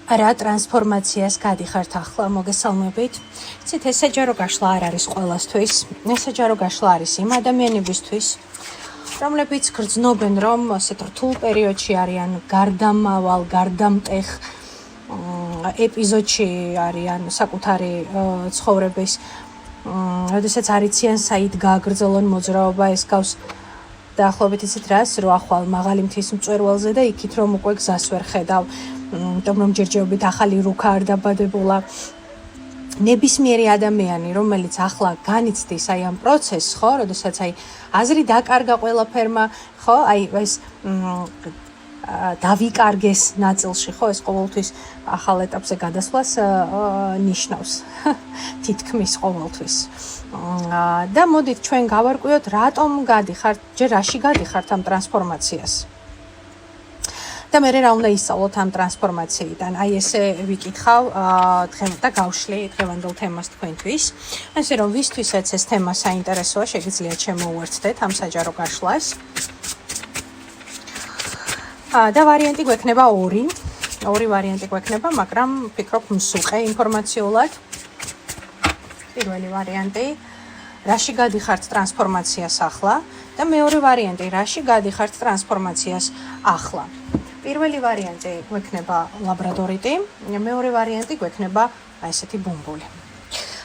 რა ტრანსფორმაციას გადიხართ ახლა, მოგესალმებით. იცით, ეს საჯარო გაშლა არ არის ყველასთვის. ეს საჯარო გაშლა არის იმ ადამიანებისთვის, რომლებიც გრძნობენ, რომ ასეთ რთულ პერიოდში არიან, გარდამავალ, გარდამტეხ ეპიზოდში არიან საკუთარი ცხოვრების, როდესაც არ იციან საით გააგრძელონ მოძრაობა, ეს გავს დაახლოებით იცით რას, რო ახვალ მაღალი მთის მწვერვალზე და იქით რომ უკვე გზას ვერ ხედავ, რომ ჯერჯერობით ახალი რუქა არ დაბადებულა. ნებისმიერი ადამიანი, რომელიც ახლა განიცდის აი ამ პროცესს, ხო, როდესაც აი აზრი დაკარგა ყველაფერმა, ხო, აი ეს დავიკარგეს ნაწილში, ხო, ეს ყოველთვის ახალ ეტაპზე გადასვლას ნიშნავს. თითქმის ყოველთვის. და მოდით ჩვენ გავარკვიოთ, რატომ გადიხართ, ჯერ რაში გადიხართ ამ ტრანსფორმაციას. და მე რა უნდა ისწავლოთ ამ ტრანსფორმაციიდან. აი ესე ვიკითხავ და გავშლი დღევანდელ თემას თქვენთვის. ასე რომ ვისთვისაც ეს თემა საინტერესოა, შეგიძლიათ შემოუერთდეთ ამ საჯარო გაშლას. და ვარიანტი გვექნება ორი ვარიანტი გვექნება, მაგრამ ვფიქრობ მსუყე ინფორმაციულად. პირველი ვარიანტი, რაში გადიხართ ტრანსფორმაციას ახლა და მეორე ვარიანტი, რაში გადიხართ ტრანსფორმაციას ახლა. პირველი ვარიანტი გვექნება ლაბრადორიტი, მეორე ვარიანტი გვექნება აი ესეთი ბუმბული.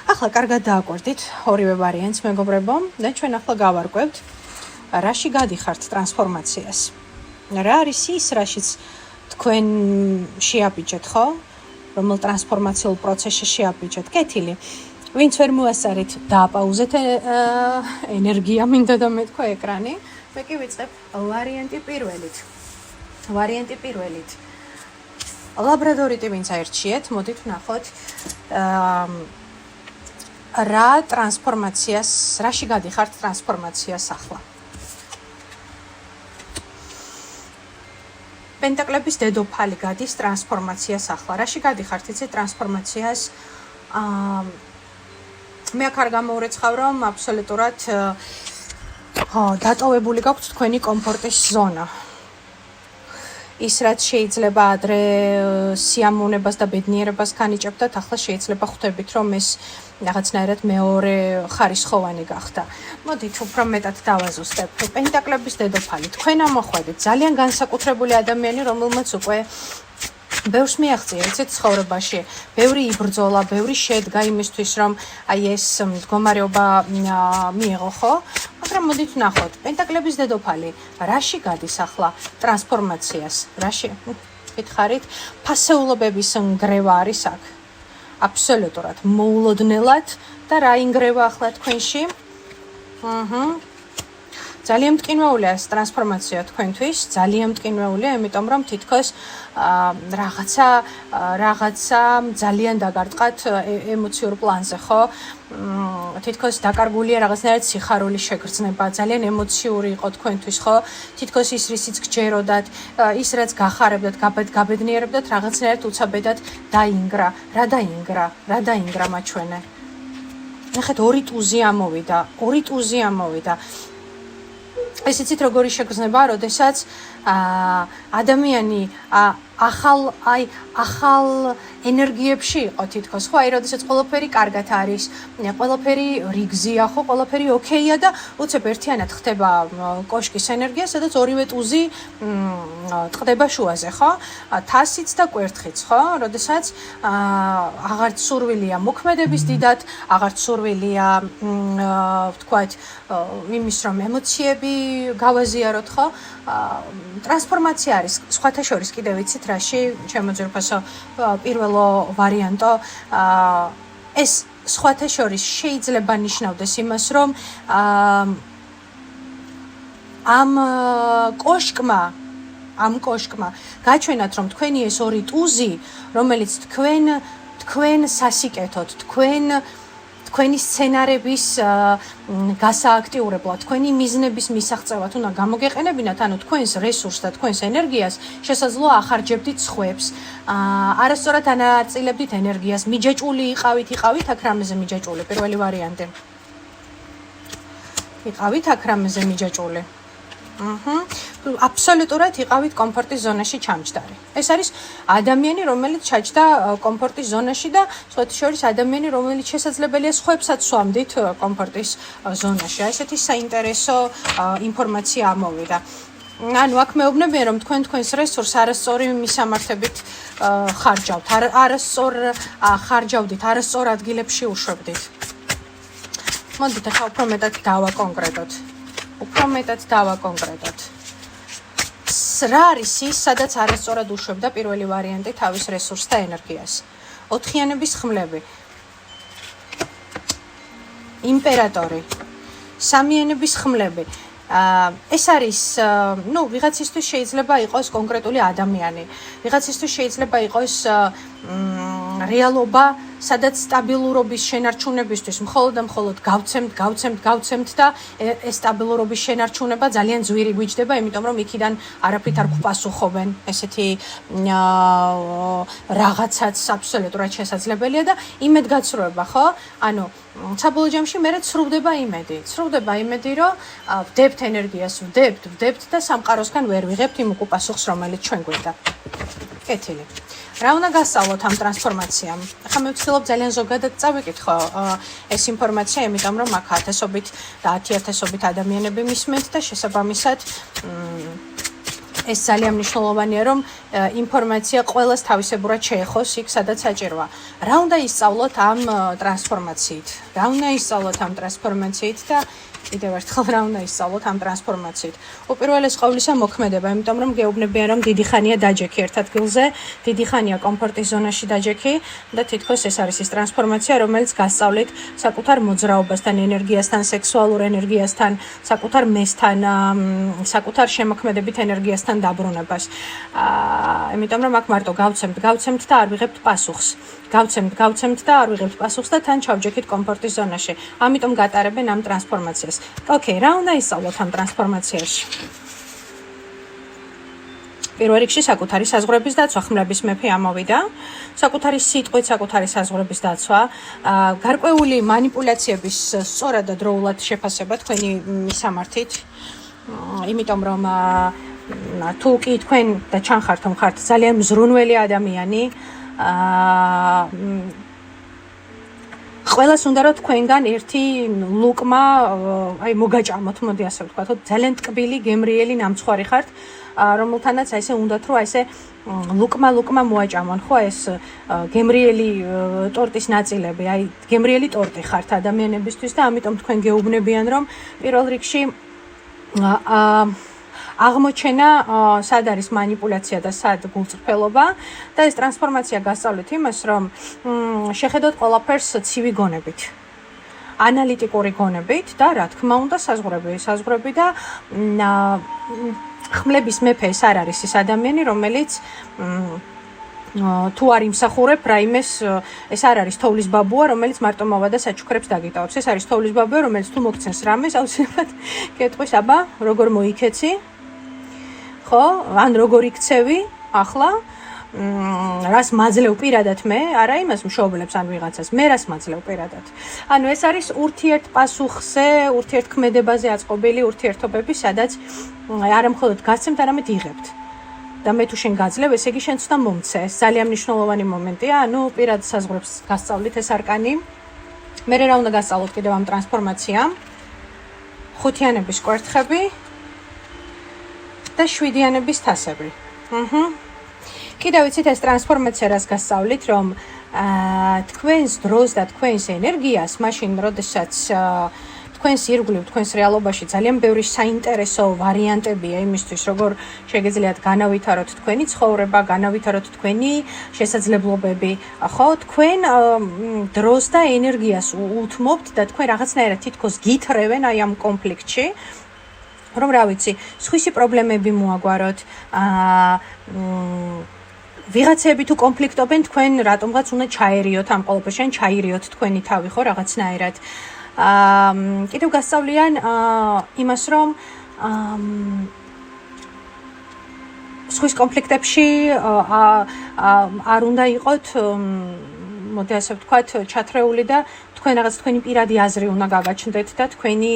ახლა კარგად დააკვირდით ორივე ვარიანტს, მეგობრებო, და ჩვენ ახლა გავარკვევთ, რაში გადიხართ ტრანსფორმაციას. რა არის ის, რაშიც თქვენ შეაბიჯეთ, ხო? რომელ ტრანსფორმაციულ პროცესში შეაბიჯეთ? კეთილი. ვინც ვერ მოასწარით, დააპაუზეთ ენერგია, მინდა და მეთქვა ეკრანი. მე კი ვიწყებ ვარიანტი პირველით. ლაბრადორიტი ვინც აირჩიეთ, მოდით ვნახოთ რაში გადიხართ ტრანსფორმაციას ახლა. პენტაკლების დედოფალი გადის ტრანსფორმაციას ახლა. რაში გადიხართ იცით ტრანსფორმაციას? მე აქ არ გამოურეცხავ, რომ აბსოლუტურად დატოვებული გაქვთ თქვენი კომფორტის ზონა. ის რაც შეიძლება ადრე სიამოვნებას და ბედნიერებას განიჭებდათ, ახლა შეიძლება ხვდებით, რომ ეს რაღაცნაირად მეორე ხარისხოვანი გახდა. მოდით უფრო მეტად დავაზუსტებ. პენტაკლების დედოფალი, თქვენ ამოხვედით, ძალიან განსაკუთრებული ადამიანი, რომელმაც უკვე ბევრს მიაღწია, იცით, ცხოვრებაში, ბევრი იბრძოლა, ბევრი შედგა იმისთვის, რომ აი ეს მდგომარეობა მიეღო, ხო? მაგრამ მოდით ვნახოთ, პენტაკლების დედოფალი, რაში გადის ახლა ტრანსფორმაციას? რაში? გითხარით, ფასეულობების ნგრევა არის აქ. აბსოლუტურად მოულოდნელად და რა ინგრევა ახლა თქვენში? ძალიან მტკინვაულია ეს ტრანსფორმაცია თქვენთვის, ძალიან მტკინვაულია, იმიტომ რომ თითქოს რაღაცა ძალიან დაგარტყათ ემოციურ პლანზე, ხო? თითქოს დაკარგულია რაღაცნაირად სიხარულის შეგრძნება, ძალიან ემოციური იყო თქვენთვის, ხო? თითქოს ის რისიც გჯეროდათ, ის რაც გახარებდათ, გაბედნიერებდათ, რაღაცნაირად უცაბედად დაინგრა. რა დაინგრა მაჩვენე? ნახეთ, ორი ტუზი ამოვიდა. ეს იცით როგორი შეგრძნება, როდესაც ადამიანი ახალ ენერგიებში იყო თითქოს, ხო? აი, როდესაც ყველაფერი კარგად არის, ყველაფერი რიგზია, ხო? ყველაფერი ოკეია და უცებ ერთიანად ხდება კოშკის ენერგია, სადაც ორივე ტუზი ტყდება შუაზე, ხო? თასიც და კვერთხიც, ხო? როდესაც აღარც სურვილია მოქმედების დიდად, აღარც სურვილია ვთქვათ იმის რომ ემოციები გავაზიაროთ, ხო? ტრანსფორმაცია არის სხვათა შორის კიდევ იცით რაში, ჩემო ძვირფასო პირველო ვარიანტო, ეს სხვათა შორის შეიძლება ნიშნავდეს იმას, რომ ამ კოშკმა გაჩვენათ, რომ თქვენი ეს ორი ტუზი, რომელიც თქვენ სასიკეთოთ, თქვენი სცენარების გასააქტიურებლად, თქვენი მიზნების მისაღწევად უნდა გამოგეყენებინათ, ანუ თქვენს რესურსს და თქვენს ენერგიას შესაძლოა ახარჯებდით სხვებს. არასწორად ანაწილებდით ენერგიას, მიჯაჭვული იყავით აქ რამეზე მიჯაჭვული, პირველი ვარიანტი. იყავით აქ რამეზე მიჯაჭვული. აბსოლუტურად იყავით კომფორტის ზონაში ჩამჯდარი. ეს არის ადამიანი, რომელიც ჩაჯდა კომფორტის ზონაში და სხვათა შორის ადამიანი, რომელიც შესაძლებელია სხვებსაც სვამდით კომფორტის ზონაში. ესეთი საინტერესო ინფორმაცია ამოვიდა. ანუ აქ მეუბნებიან, რომ თქვენს რესურსს არასწორი მისამართებით ხარჯავთ, არასწორ ხარჯავდით, არასწორ ადგილებში უშვებდით. მოდით ახლა უფრო მეტად დავაკონკრეტოთ. რა არის ის, სადაც არასწორად უშვებდა პირველი ვარიანტი თავის რესურსს და ენერგიას? ოთხიანების ხმლები, იმპერატორი, სამიანების ხმლები. ეს არის, ვიღაცისთვის შეიძლება იყოს კონკრეტული ადამიანი, ვიღაცისთვის შეიძლება იყოს რეალობა, სადაც სტაბილურობის შენარჩუნებისთვის მხოლოდ და მხოლოდ გავცემთ და ეს სტაბილურობის შენარჩუნება ძალიან ძვირი გვიჯდება, იმიტომ რომ იქიდან არაფრით არ გვპასუხობენ. ესეთი რაღაცაც აბსოლუტურად შესაძლებელია და იმედგაცრუება, ხო? ანუ საბოლოო ჯამში მერე ცრუდება იმედი, რომ ვდებთ ენერგიას, ვდებთ და სამყაროსგან ვერ ვიღებთ იმ უკუპასუხს, რომელიც ჩვენ გვინდა. კეთილი. რა უნდა გასწავლოთ ამ ტრანსფორმაციამ? ახლა მე ვცდილობ ძალიან ზოგადად წავიკითხო ეს ინფორმაცია, იმიტომ რომ აქ ათასობით და 10,000-ობით ადამიანები მისმენთ და შესაბამისად ეს ძალიან მნიშვნელოვანია, რომ ინფორმაცია ყველას თავისებურად შეეხოს იქ, სადაც საჭიროა. რა უნდა ისწავლოთ ამ ტრანსფორმაციით? და კიდევ ერთხელ რა უნდა ისწავლოთ ამ ტრანსფორმაციით? უპირველეს ყოვლისა მოქმედება, იმიტომ რომ გეუბნებიან, რომ დიდი ხანია დაჯექი ერთ ადგილზე, დიდი ხანია კომფორტის ზონაში დაჯექი და თითქოს ეს არის ის ტრანსფორმაცია, რომელიც გასწავლით საკუთარ მოძრაობასთან, ენერგიასთან, სექსუალურ ენერგიასთან, საკუთარ მესთან, საკუთარ შემოქმედებით ენერგიასთან დაბრუნებას. იმიტომ რომ აქ მარტო გავცემთ და არ ვიღებთ პასუხს. გავცემთ და არ ვიღებთ პასუხს და თან ჩავჯექით კომფორტის ზონაში. ამიტომ გატარებენ ამ ტრანსფორმაციას. ოკეი, რა უნდა ისწავლოთ ამ ტრანსფორმაციაში? პირველ რიგში საკუთარი საზღვრების დაცვა, ხმლების მეფე ამოვიდა. საკუთარი სიტყვით, საკუთარი საზღვრების დაცვა, გარკვეული манипуляციების სწორად და დროულად შეფასება თქვენი მისამართით. იმიტომ რომ თუ კი თქვენ და ჩანხართ, რომ ხართ ძალიან მზრუნველი ადამიანი, ყველას უნდა რომ თქვენგან ერთი ლუკმა მოგაჭამოთ, მოდი ასე ვთქვათ, ძალიან ტკბილი, გემრიელი ნამცხვარი ხართ, რომელთანაც ესე უნდათ რომ ესე ლუკმა მოაჭამონ, ხო, ეს გემრიელი ტორტის ნაწილები, გემრიელი ტორტი ხართ ადამიანებისთვის და ამიტომ თქვენ გეუბნებიან, რომ პირველ რიგში აღმოჩენა სად არის манипуляცია და სად გულწრფელობა და ეს ტრანსფორმაცია გასწავლეთ იმას, რომ შეხედოთ ყველაფერს ცივი გონებით, ანალიტიკური გონებით და რა თქმა უნდა საზღვრები და ხმლების მეფე ეს არ არის ის ადამიანი, რომელიც თუ არ იმსახურებ რაიმეს, ეს არ არის თოვლის ბაბუა, რომელიც მარტო მოვა და საჩუქრებს დაგიტოვებს. ეს არის თოვლის ბაბუა, რომელიც თუ მოგცემს რამეს, აუცილებლად კეთვის, აბა, როგორ მოიქეცი? ხო, ან როგორ იქცევი ახლა? რას მაძლევ პირადად მე? არა იმას მშობლებს ან ვიღაცას, მე რას მაძლევ პირადად. ანუ ეს არის ურთიერთპასუხზე, ურთიერთქმედებაზე აწყობილი ურთიერთობები, სადაც არა მხოლოდ გასცემთ, არამედ იღებთ. და მე თუ შენ გაძლევ, ესე იგი შენც უნდა მომცე. ეს ძალიან მნიშვნელოვანი მომენტია, ანუ პირად საზღვრებს გასწავლით ეს არკანი. მე რა უნდა გასწავლოთ კიდევ ამ ტრანსფორმაციამ? ხუთიანების კვერთხები და შვიდიანების თასები. კიდევ ვიცით ეს ტრანსფორმაცია რას გასწავლით, რომ თქვენს დროს და თქვენს ენერგიას, მაშინ როდესაც თქვენს ირგვლივ, თქვენს რეალობაში ძალიან ბევრი საინტერესო ვარიანტებია იმისთვის, როგორ შეგეძლიათ განავითაროთ თქვენი ცხოვრება, განავითაროთ თქვენი შესაძლებლობები. ხო, თქვენ დროს და ენერგიას უთმობთ და თქვენ რაღაცნაირად თითქოს გითრევენ აი ამ კონფლიქტში. რომ რა ვიცი, სხვისი პრობლემები მოაგვაროთ, ვიღაცები თუ კონფლიქტობენ, თქვენ რატომღაც უნდა ჩაერიოთ ამ ყველაფერში, ჩაირიოთ თქვენი თავი, ხო, რაღაცნაირად. კიდევ გასწავლიან იმას, რომ სხვის კონფლიქტებში არ უნდა იყოთ, მოდი ასე ვთქვათ, ჩათრეული და თქვენ რაღაც თქვენი პირადი აზრი უნდა გაგაჩნდეთ და თქვენი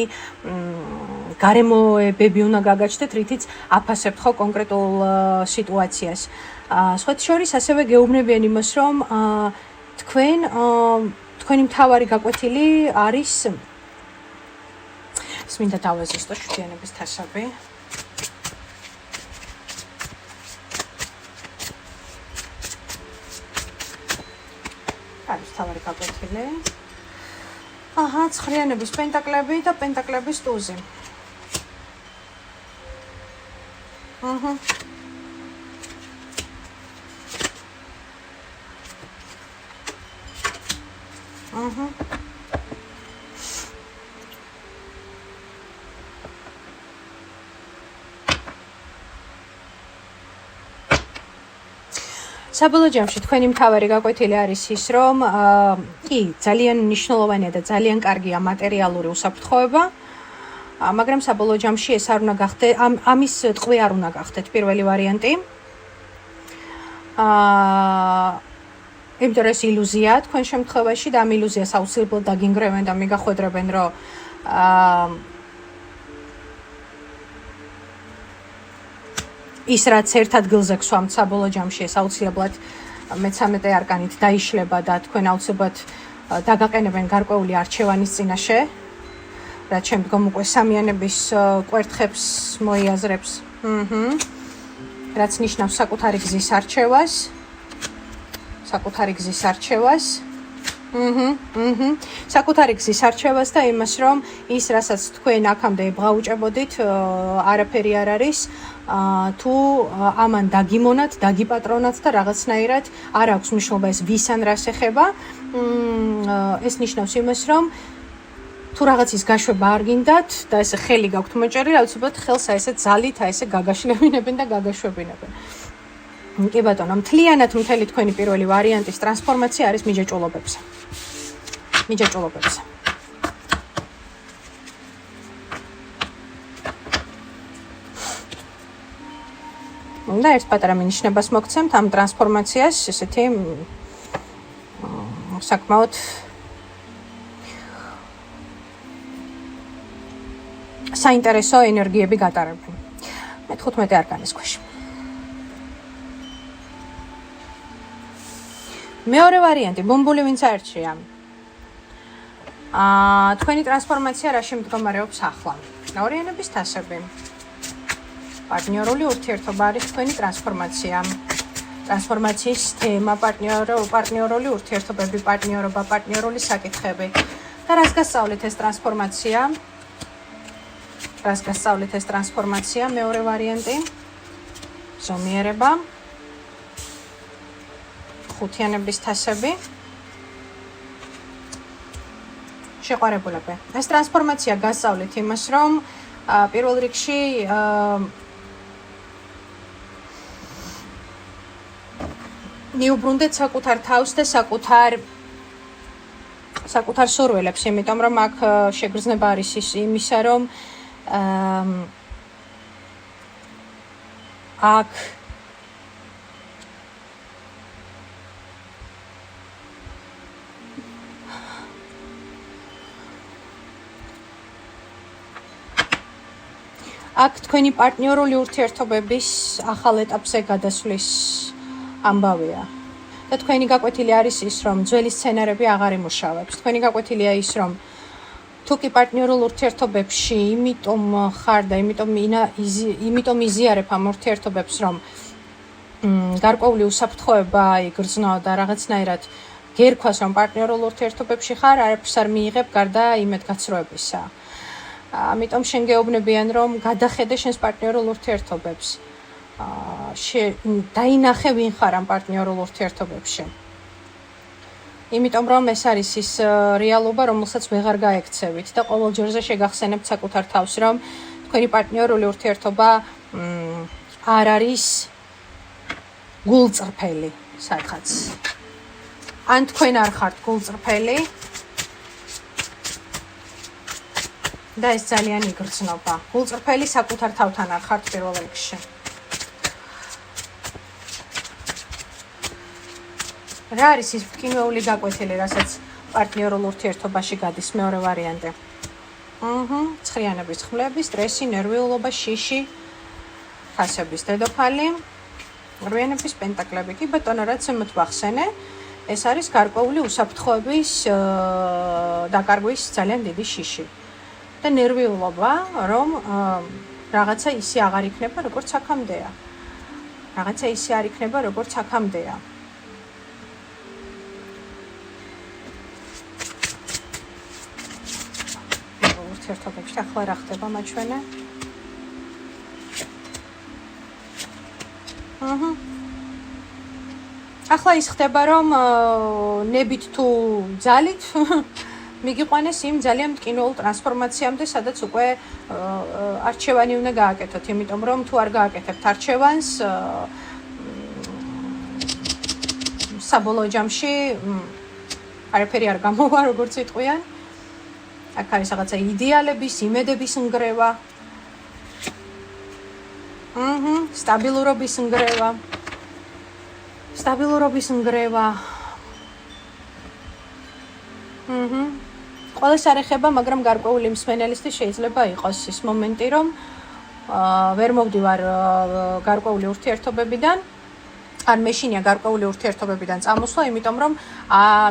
გარემოებები უნდა გაგაჩნდეთ, რითიც აფასებთ ხო კონკრეტულ სიტუაციას. სხვათა შორის ასევე გეუბნებიან იმას, რომ თქვენი მთავარი გაკვეთილი არის მინდა დავაზუსტო შთიანების თასები. არის მთავარი გაკვეთილი. ცხრიანების პენტაკლები და პენტაკლების ტუზი. საბოლოო ჯამში თქვენი მთავარი გაკვეთილი არის ის, რომ კი ძალიან მნიშვნელოვანია და ძალიან კარგია მატერიალური უსაფრთხოება, მაგრამ საბოლოო ჯამში ეს არ უნდა გახდე, ამის ტყვე არ უნდა გახდეთ პირველი ვარიანტი. იმიტომ რომ ეს ილუზია თქვენ შემთხვევაში და ამ ილუზიას აუცილებლად დაგინგრევენ და მიგახვედრებენ, რომ ის რაც ერთ ადგილზე გსვამთ საბოლოო ჯამში ეს აუცილებლად მე-13 არკანით დაიშლება და თქვენ აუცილებლად დაგაყენებენ გარკვეული არჩევანის წინაშე, რაც შემდგომ უკვე სამიანების კვერთხებს მოიაზრებს. რაც ნიშნავს საკუთარი გზის არჩევას. საკუთარი გზის არჩევას და იმას, რომ ის, რასაც თქვენ აქამდე ბღაუჭებოდით, არაფერი არ არის, თუ ამან დაგიმონათ, დაგიპატრონათ და რაღაცნაირად არ აქვს მნიშვნელობა ეს ვის ან რას ეხება. ეს ნიშნავს იმას, რომ თუ რაღაცის გაშვება არ გინდათ და ესე ხელი გაქვთ მოჭერილი, აუცილებლად ხელს აი ესე ძალით, აი ესე გაგაშლებინებენ და გაგაშვებინებენ. კი ბატონო, მთლიანად მთელი თქვენი პირველი ვარიანტის ტრანსფორმაცია არის მიჯაჭულობებზე. და ერთ პატარა მინიშნებას მოგცემთ ამ ტრანსფორმაციას, ესეთი საკმაოდ საინტერესო ენერგიები გატარებენ. მე-15 არკანის ქვეშ. მეორე ვარიანტი, ბუმბული ვინც აერჩია. თქვენი ტრანსფორმაცია რაში მდგომარეობს ახლა? ორიანების თასები. პარტნიორული ურთიერთობა არის თქვენი ტრანსფორმაცია. ტრანსფორმაციის თემა, პარტნიორული ურთიერთობები, პარტნიორობა, პარტნიორული საკითხები. და რას გასწავლეთ ეს ტრანსფორმაცია? მეორე ვარიანტი. ზომიერება. ხუთიანების თასები. შეყვარებულები. ეს ტრანსფორმაცია გასწავლეთ იმას, რომ პირველ რიგში მიუბრუნდეთ საკუთარ თავს და საკუთარ სურვილებს, იმიტომ რომ აქ შეგრძნება არის იმისა, რომ აქ თქვენი პარტნიორული ურთიერთობების ახალ ეტაპზე გადასვლის ამბავია. და თქვენი გაკვეთილი არის ის, რომ ძველი სცენარები აღარ იმუშავებს. თქვენი გაკვეთილია ის, რომ თუ კი პარტნიორულ ურთიერთობებში იმიტომ ხარ და იმიტომ იზიარებ ამ ურთიერთობებს, რომ გარკვეული უსაფრთხოება იგრძნო და რაღაცნაირად გერქვას, რომ პარტნიორულ ურთიერთობებში ხარ, არაფერს არ მიიღებ გარდა იმედგაცრუებისა. ამიტომ შენ გეუბნებიან, რომ გადახედე შენს პარტნიორულ ურთიერთობებს. დაინახე ვინ ხარ ამ პარტნიორულ ურთიერთობებში. იმიტომ რომ ეს არის ის რეალობა, რომელსაც ვეღარ გაექცევით და ყოველ ჯერზე შეგახსენებთ საკუთარ თავს, რომ თქვენი პარტნიორული ურთიერთობა არ არის გულწრფელი სადღაც. ან თქვენ არ ხართ გულწრფელი და ეს ძალიან იგრძნობა. გულწრფელი საკუთარ თავთან არ ხართ პირველ რიგში. რა არის ის მტკივნეული გაკვეთილი, რასაც პარტნიორულ ურთიერთობაში გადის? მეორე ვარიანტი. ცხრიანების ხმლები, სტრესი, ნერვიულობა, შიში, თასების დედოფალი, რვიანების პენტაკლები. კი ბატონო, რაც მოთვახსენე, ეს არის გარკვეული უსაფრთხოების დაკარგვის ძალიან დიდი შიში. და ნერვიულობა, რომ რაღაცა ისე აღარ იქნება, როგორც აქამდეა. რაღაცა ისე არ იქნება, როგორც აქამდეა. ურთიერთობებში ახლა რა ხდება მაჩვენე? ახლა ის ხდება, რომ ნებით თუ ძალით მიგიყვანეს იმ ძალიან მტკივნეულ ტრანსფორმაციამდე, სადაც უკვე არჩევანი უნდა გააკეთოთ, იმიტომ რომ თუ არ გააკეთებთ არჩევანს, საბოლოო ჯამში არაფერი არ გამოვა, როგორც იტყვიან. აქ არის რაღაცა იდეალების, იმედების ნგრევა. სტაბილურობის ნგრევა. სტაბილურობის ნგრევა. ყველას არ ეხება, მაგრამ გარკვეული მსმენელისთვის შეიძლება იყოს ის მომენტი, რომ ვერ მოვდივარ გარკვეული ურთიერთობებიდან. ან მეშინია გარკვეული ურთიერთობებიდან წამოსვლა, იმიტომ რომ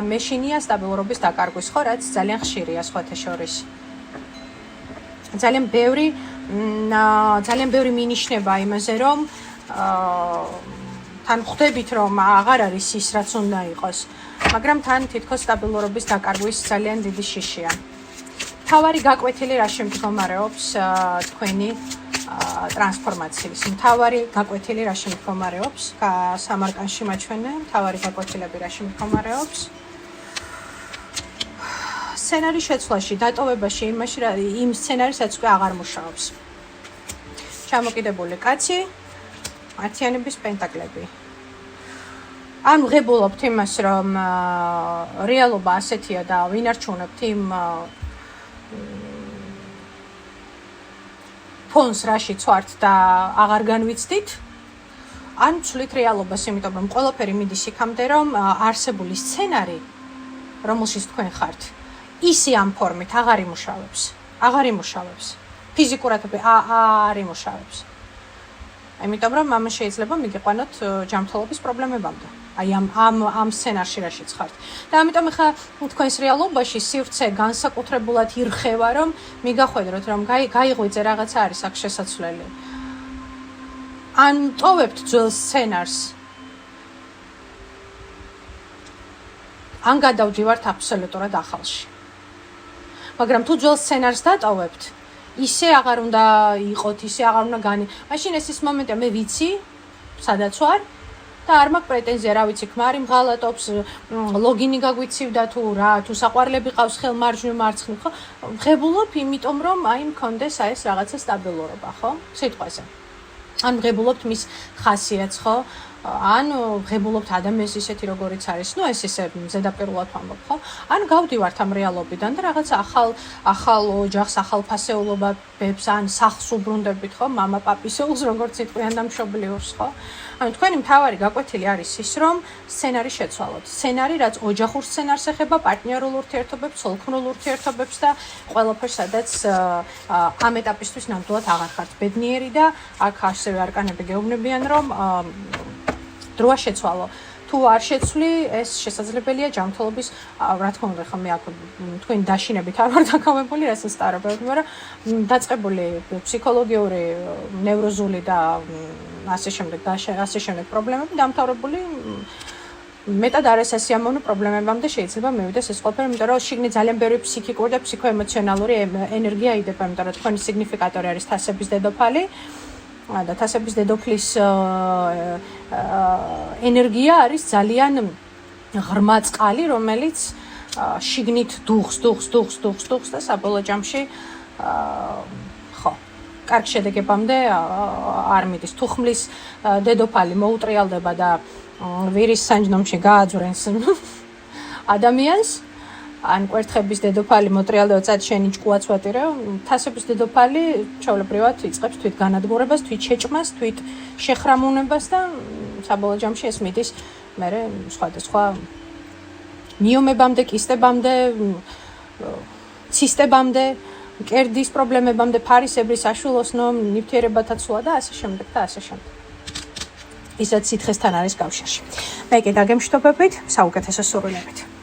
მეშინია სტაბილურობის დაკარგვის, ხო, რაც ძალიან ხშირია სხვათა შორის. ძალიან ბევრი მინიშნება იმაზე, რომ თან ხვდებით, რომ აღარ არის ის, რაც უნდა იყოს, მაგრამ თან თითქოს სტაბილურობის დაკარგვის ძალიან დიდი შიშია. თავარი გაკვეთილი რა შემდგომარეობს თქვენი ტრანსფორმაციის. თავარი გაკვეთილი რა შემდგომარეობს? სამარკანში მაჩვენე, თავარი გაკვეთილები რა შემდგომარეობს? სცენარის შეცვლაში, დატოვებაში, იმ სცენარისაც უკვე აღარ მუშაობს. ჩამოკიდებული კაცი, ათიანების პენტაკლები. ან ვღებულობთ იმას, რომ რეალობა ასეთია და ვინარჩუნებთ იმ ფონს, რაშიც ვართ და აღარ განვიცდით, ან ვცვლით რეალობას, იმიტომ რომ ყველაფერი მიდის იქამდე, რომ არსებული სცენარი, რომელშიც თქვენ ხართ, ისე ამ ფორმით აღარ იმუშავებს. ფიზიკურად არ იმუშავებს. იმიტომ რომ ამან შეიძლება მიგიყვანოთ ჯანმრთელობის პრობლემებამდე. აი ამ სცენარში რაშიც ხართ. და ამიტომ ხა თქვენს რეალობაში სივრცე განსაკუთრებულად ირხევა, რომ მიგახვედროთ, რომ გაიღვიძე რაღაცა არის აქ შესაძლებელი. ან ტოვებთ ძველ სცენარს. ან გადავდივართ აბსოლუტურად ახალში. მაგრამ თუ ძველ სცენარს დატოვებთ, ისე აღარ უნდა იყოთ, ისე აღარ უნდა მაშინ ეს ის მომენტია, მე ვიცი, სადაც ვარ და არ მაქვს პრეტენზია, რა ვიცი, ქმარი მღალატობს, ლოგინი გაგვიცივდა თუ რა, თუ საყვარლები ყავს ხელმარჯვნივ მარცხნივ, ხო? ვღებულობ, იმიტომ რომ აი მქონდეს ეს რაღაცა სტაბილურობა, ხო? სიტყვაზე. ან ვღებულობთ მის ხასიათს, ხო? ან ვღებულობთ ადამიანს ისეთი როგორიც არის. ნუ ეს ისე ზედაპირულად ვამბობ, ხო? ან გავდივართ ამ რეალობიდან და რაღაცა ახალ ოჯახს, ახალ ფასეულობებს, ან სახლს უბრუნდებით, ხო? მამა პაპისეულს, როგორც იტყვიან და მშობლიურს, ხო? ანუ თქვენი მთავარი გაკვეთილი არის ის, რომ სცენარი შეცვალოთ. სცენარი, რაც ოჯახურ სცენარს ეხება, პარტნიორულ ურთიერთობებს, ცოლქმრულ ურთიერთობებს და ყველაფერს, სადაც ამ ეტაპისთვის ნამდვილად აღარ ხართ ბედნიერი და აქ ასევე არკანები გეუბნებიან, რომ დროა შეცვალო. თუ არ შეცვლი, ეს შესაძლებელია ჯანმრთელობის, რა თქმა უნდა, ხომ მე აქ თქვენი დაშინებით არ ვარ დაკავებული, რასაც სტარობებ, მაგრამ დაწყებული ფსიქოლოგიური, ნევროზული და ასე შემდეგ პრობლემები დამთავრებული მეტად არასასიამოვნო პრობლემებამდე შეიძლება მივიდეს ეს ყველაფერი, იმიტომ რომ შიგნით ძალიან ბევრი ფსიქიკური და ფსიქოემოციონალური ენერგია იდება, იმიტომ რომ თქვენი სიგნიფიკატორი არის თასების დედოფალი. და თასების დედოფლის ენერგია არის ძალიან ღრმა წყალი, რომელიც შიგნით დუხს და საბოლოო ჯამში ხო, კარგ შედეგებამდე არ მიდის. თუ ხმლის დედოფალი მოუტრიალდება და ვირის სანჯდომში გააძვრენს ადამიანს, ან კვერთხების დედოფალი მოტრიალდება წად შენი ჭკუაც ვატირე, თასების დედოფალი ჩვეულებრივად იწყებს თვით განადგურებას, თვით შეჭმას, თვით შეხრამუნებას და საბოლოო ჯამში ეს მიდის მერე სხვადასხვა მიომებამდე, კისტებამდე, ცისტებამდე, კერდის პრობლემებამდე, ფარისებრი საშვილოსნო, ნივთიერებათა ცვლა და ასე შემდეგ და ასე შემდეგ. ისაც სითხესთან არის კავშირში. მე კი დაგემშვიდობებით, საუკეთესო სურვილებით.